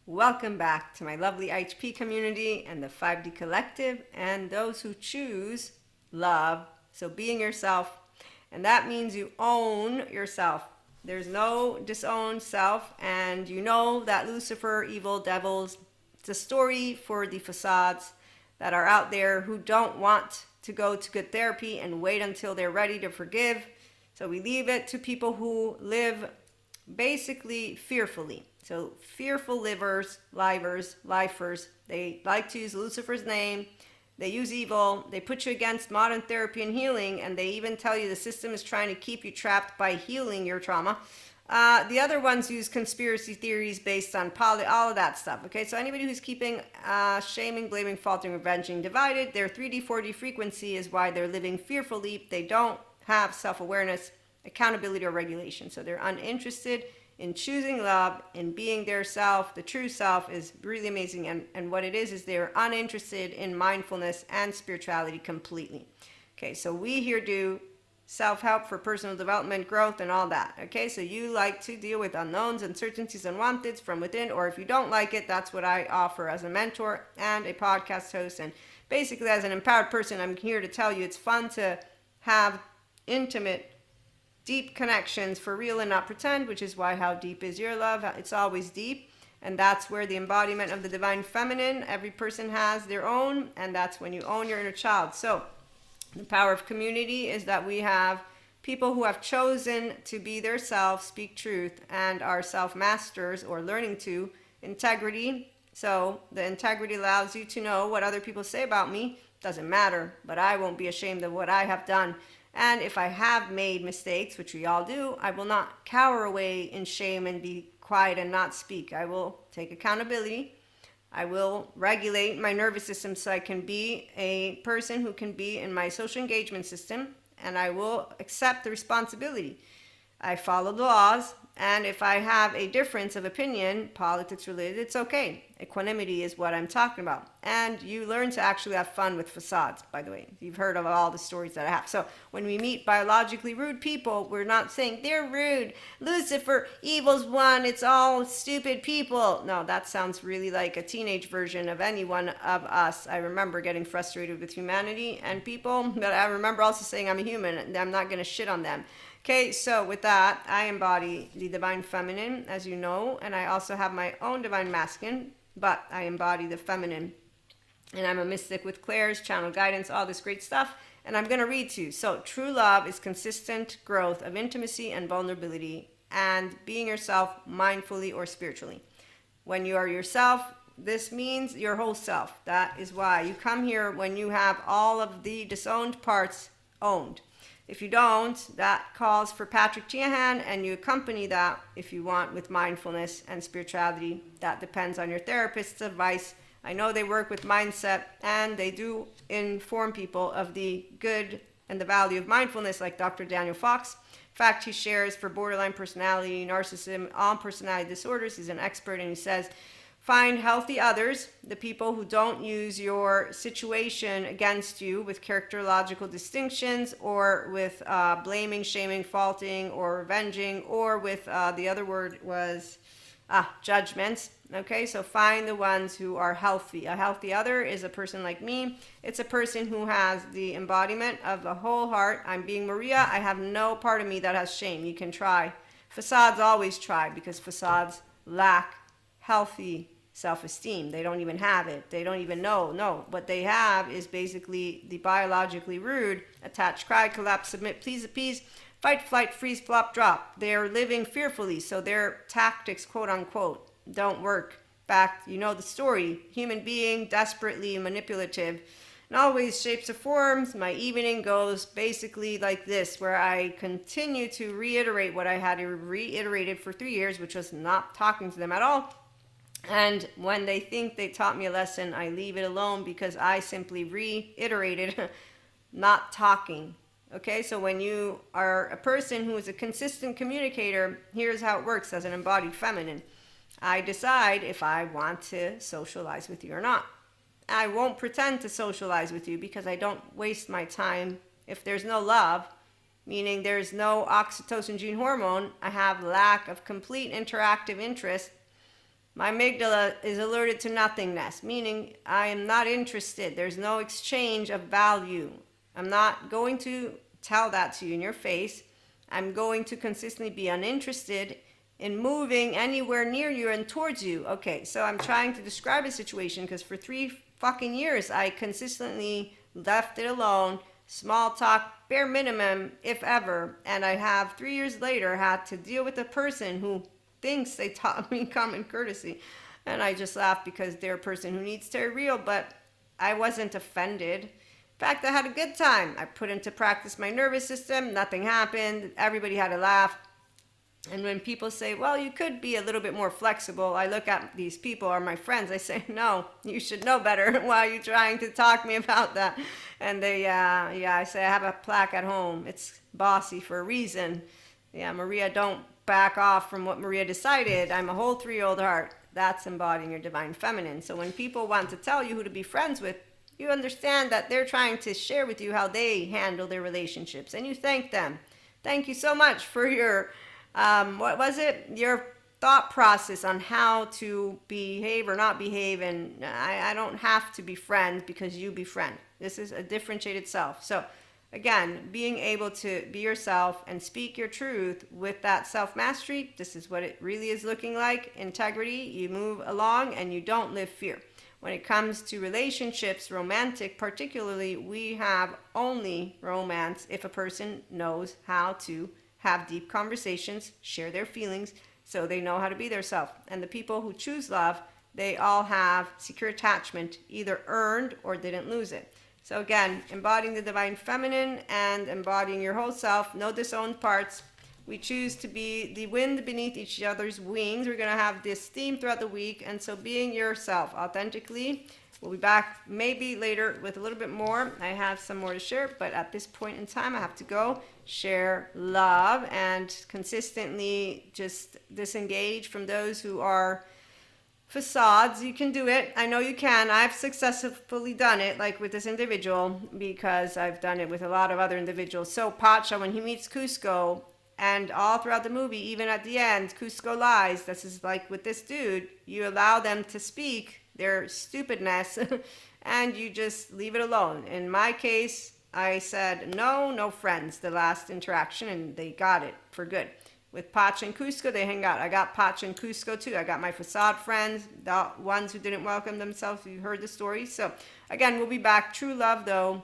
Welcome back to my lovely IHP community and the 5D collective and those who choose love. So being yourself, and that means you own yourself. There's no disowned self, and you know that Lucifer, evil devils, it's a story for the facades that are out there who don't want to go to good therapy and wait until they're ready to forgive. So we leave it to people who live basically fearfully. So fearful lifers, they like to use Lucifer's name. They use evil. They put you against modern therapy and healing, and they even tell you the system is trying to keep you trapped by healing your trauma. The other ones use conspiracy theories based on all of that stuff. Okay, so anybody who's keeping shaming, blaming, faulting, revenging, divided, their 3D, 4D frequency is why they're living fearfully. They don't have self-awareness, accountability, or regulation. So they're uninterested in choosing love, in being their self. The true self is really amazing. And what it is they're uninterested in mindfulness and spirituality completely. Okay, so we here do self-help for personal development, growth, and all that. Okay, so you like to deal with unknowns, uncertainties, unwanteds from within, or if you don't like it, that's what I offer as a mentor and a podcast host. And basically, as an empowered person, I'm here to tell you it's fun to have intimate, deep connections for real and not pretend, which is why how deep is your love? It's always deep. And that's where the embodiment of the divine feminine, every person has their own, and that's when you own your inner child. So the power of community is that we have people who have chosen to be their self, speak truth, and are self-masters or learning to. Integrity. So the integrity allows you to know what other people say about me. Doesn't matter, but I won't be ashamed of what I have done. And if I have made mistakes, which we all do, I will not cower away in shame and be quiet and not speak. I will take accountability. I will regulate my nervous system so I can be a person who can be in my social engagement system, and I will accept the responsibility. I follow the laws, and if I have a difference of opinion, politics related, it's okay. Equanimity is what I'm talking about. And you learn to actually have fun with facades, by the way. You've heard of all the stories that I have. So when we meet biologically rude people, we're not saying they're rude. Lucifer, evil's one, it's all stupid people. No, that sounds really like a teenage version of any one of us. I remember getting frustrated with humanity and people, but I remember also saying I'm a human and I'm not going to shit on them. Okay, so with that, I embody the divine feminine, as you know, and I also have my own divine masculine, but I embody the feminine. And I'm a mystic with clairs, channel guidance, all this great stuff, and I'm going to read to you. So true love is consistent growth of intimacy and vulnerability and being yourself mindfully or spiritually. When you are yourself, this means your whole self. That is why you come here when you have all of the disowned parts owned. If you don't, that calls for Patrick Tiahan, and you accompany that, if you want, with mindfulness and spirituality. That depends on your therapist's advice. I know they work with mindset, and they do inform people of the good and the value of mindfulness, like Dr. Daniel Fox. In fact, he shares for borderline personality, narcissism, all personality disorders. He's an expert, and he says, find healthy others, the people who don't use your situation against you with characterological distinctions or with blaming, shaming, faulting, or revenging, or with the other word was judgments. Okay, so find the ones who are healthy. A healthy other is a person like me. It's a person who has the embodiment of the whole heart. I'm being Maria. I have no part of me that has shame. You can try. Facades always try because facades lack healthy self-esteem. They don't even have it. They don't even know. No, what they have is basically the biologically rude, attach, cry, collapse, submit, please, appease, fight, flight, freeze, flop, drop. They're living fearfully, so their tactics, quote unquote, don't work. In fact, you know the story. Human being, desperately manipulative, in all ways, shapes, or forms. My evening goes basically like this, where I continue to reiterate what I had reiterated for 3 years, which was not talking to them at all. And when they think they taught me a lesson, I leave it alone because I simply reiterated not talking. Okay, so when you are a person who is a consistent communicator, here's how it works as an embodied feminine. I decide if I want to socialize with you or not. I won't pretend to socialize with you because I don't waste my time. If there's no love, meaning there's no oxytocin gene hormone, I have lack of complete interactive interest. My amygdala is alerted to nothingness, meaning I am not interested. There's no exchange of value. I'm not going to tell that to you in your face. I'm going to consistently be uninterested in moving anywhere near you and towards you. Okay, so I'm trying to describe a situation because for 3 fucking years I consistently left it alone, small talk, bare minimum, if ever, and I have 3 years later had to deal with a person who thinks they taught me common courtesy. And I just laugh because they're a person who needs to be real, but I wasn't offended. In fact, I had a good time. I put into practice my nervous system, nothing happened, everybody had a laugh. And when people say, well, you could be a little bit more flexible, I look at these people are my friends. I say, no, you should know better. Why are you trying to talk me about that? And they, I say, I have a plaque at home. It's bossy for a reason. Yeah, Maria, don't back off from what Maria decided. I'm a whole 3-year-old heart. That's embodying your divine feminine. So when people want to tell you who to be friends with, you understand that they're trying to share with you how they handle their relationships. And you thank them. Thank you so much for your, your thought process on how to behave or not behave. And I don't have to be friends because you befriend. This is a differentiated self. So again, being able to be yourself and speak your truth with that self-mastery, this is what it really is looking like. Integrity, you move along and you don't live fear. When it comes to relationships, romantic particularly, we have only romance if a person knows how to have deep conversations, share their feelings, so they know how to be their self. And the people who choose love, they all have secure attachment, either earned or didn't lose it. So again, embodying the divine feminine and embodying your whole self, no disowned parts. We choose to be the wind beneath each other's wings. We're going to have this theme throughout the week. And so being yourself authentically. We'll be back maybe later with a little bit more. I have some more to share, but at this point in time, I have to go share love and consistently just disengage from those who are facades. You can do it. I know you can. I've successfully done it, like with this individual, because I've done it with a lot of other individuals. So Pacha, when he meets Cusco, and all throughout the movie, even at the end, Cusco lies. This is like with this dude. You allow them to speak their stupidness, and you just leave it alone. In my case, I said, no friends, the last interaction, and they got it for good. With Pacha and Cusco, they hang out. I got Pacha and Cusco too. I got my facade friends, the ones who didn't welcome themselves. You heard the story. So again, we'll be back. True love, though,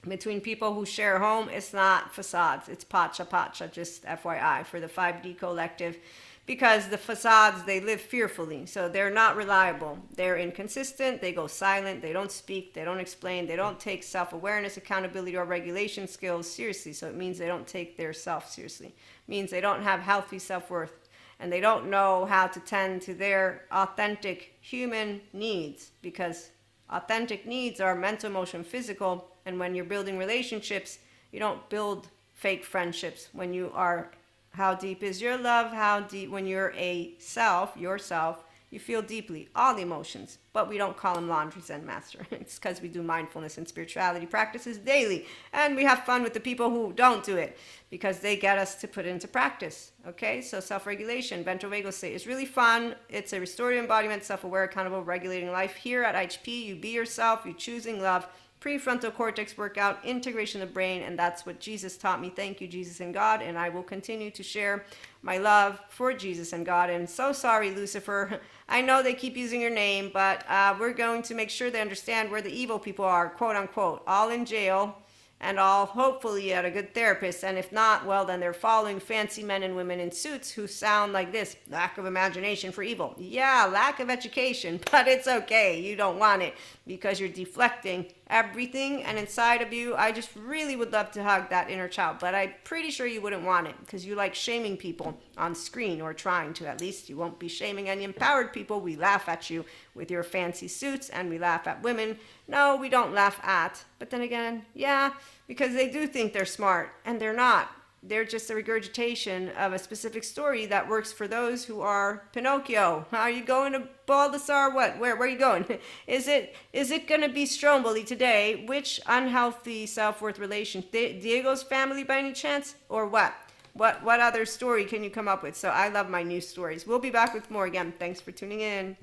between people who share a home, it's not facades. It's Pacha, just FYI, for the 5D collective. Because the facades, they live fearfully. So they're not reliable. They're inconsistent. They go silent. They don't speak. They don't explain. They don't take self-awareness, accountability, or regulation skills seriously. So it means they don't take their self seriously. It means they don't have healthy self-worth. And they don't know how to tend to their authentic human needs. Because authentic needs are mental, emotional, physical. And when you're building relationships, you don't build fake friendships. When you are, how deep is your love? How deep, when you're a self, yourself, you feel deeply, all the emotions. But we don't call them laundry Zen master. It's because we do mindfulness and spirituality practices daily. And we have fun with the people who don't do it because they get us to put it into practice. Okay, so self-regulation, ventral vagal state is really fun. It's a restorative embodiment, self-aware, accountable, regulating life. Here at IHP, you be yourself, you're choosing love. Prefrontal cortex workout, integration of the brain, and that's what Jesus taught me. Thank you, Jesus and God, and I will continue to share my love for Jesus and God. And so sorry, Lucifer. I know they keep using your name, but we're going to make sure they understand where the evil people are, quote unquote, all in jail and all hopefully at a good therapist. And if not, well, then they're following fancy men and women in suits who sound like this: lack of imagination for evil. Yeah, lack of education, but it's okay. You don't want it because you're deflecting everything. And inside of you, I just really would love to hug that inner child, but I'm pretty sure you wouldn't want it because you like shaming people on screen, or trying to. At least you won't be shaming any empowered people. We laugh at you with your fancy suits, and we laugh at women. No, we don't laugh at. But then again, yeah, because they do think they're smart, and they're not. They're just a regurgitation of a specific story that works for those who are Pinocchio. Are you going to Baldassar? What? Where are you going? Is it going to be Stromboli today? Which unhealthy self-worth relation? Diego's family by any chance? Or what? What other story can you come up with? So I love my news stories. We'll be back with more again. Thanks for tuning in.